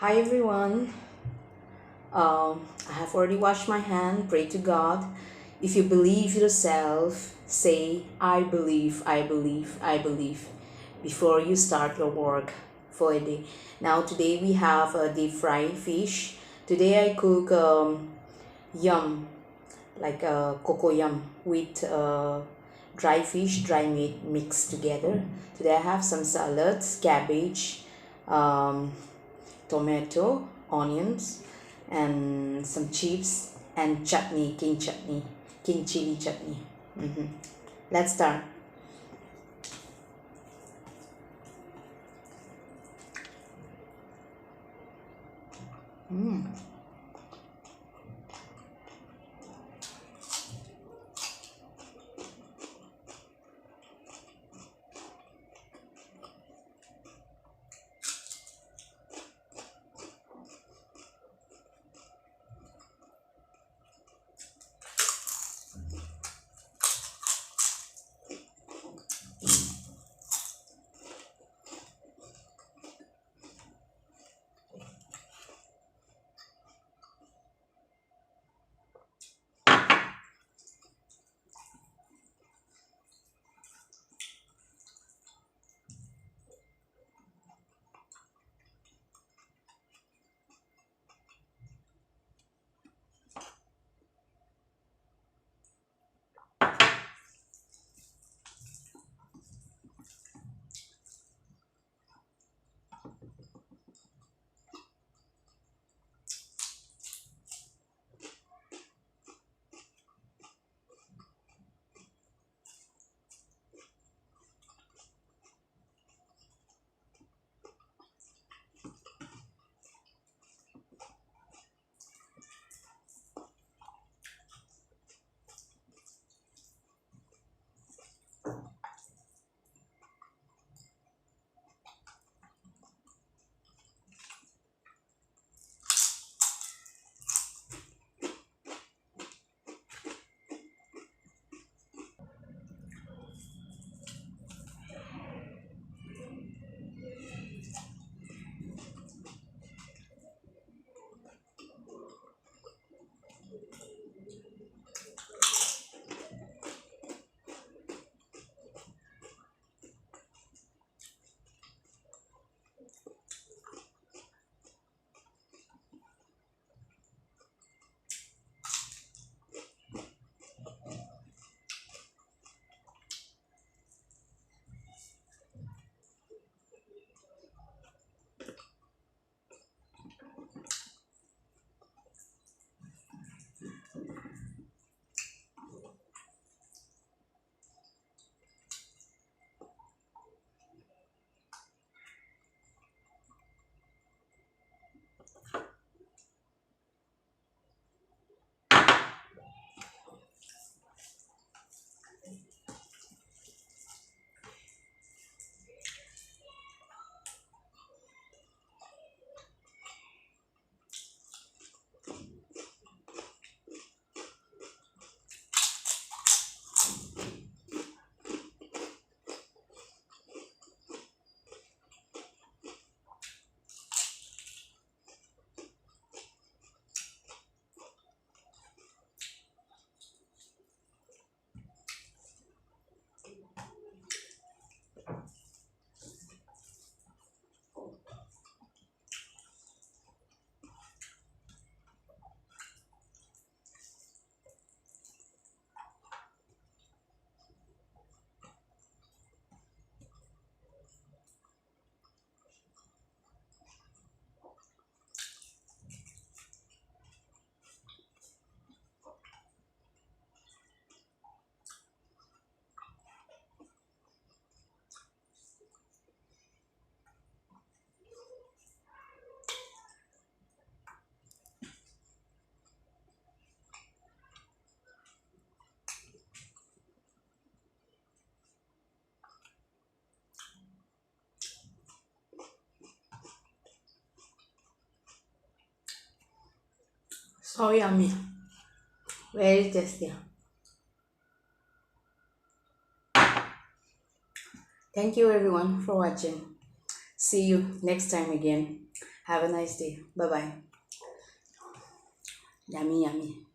Hi everyone. I have already washed my hand. Pray to God. If you believe yourself, say, I believe, I believe, I believe before you start your work for a day. Now, today we have a deep fried fish. Today I cook yum, like a cocoa yum with dry fish, dry meat mixed together. Today I have some salads, cabbage, um, tomato, onions, and some chips and chutney, king chili chutney. Mhm. Let's start. So yummy. Very tasty. Thank you everyone for watching. See you next time again. Have a nice day. Bye bye. Yummy, yummy.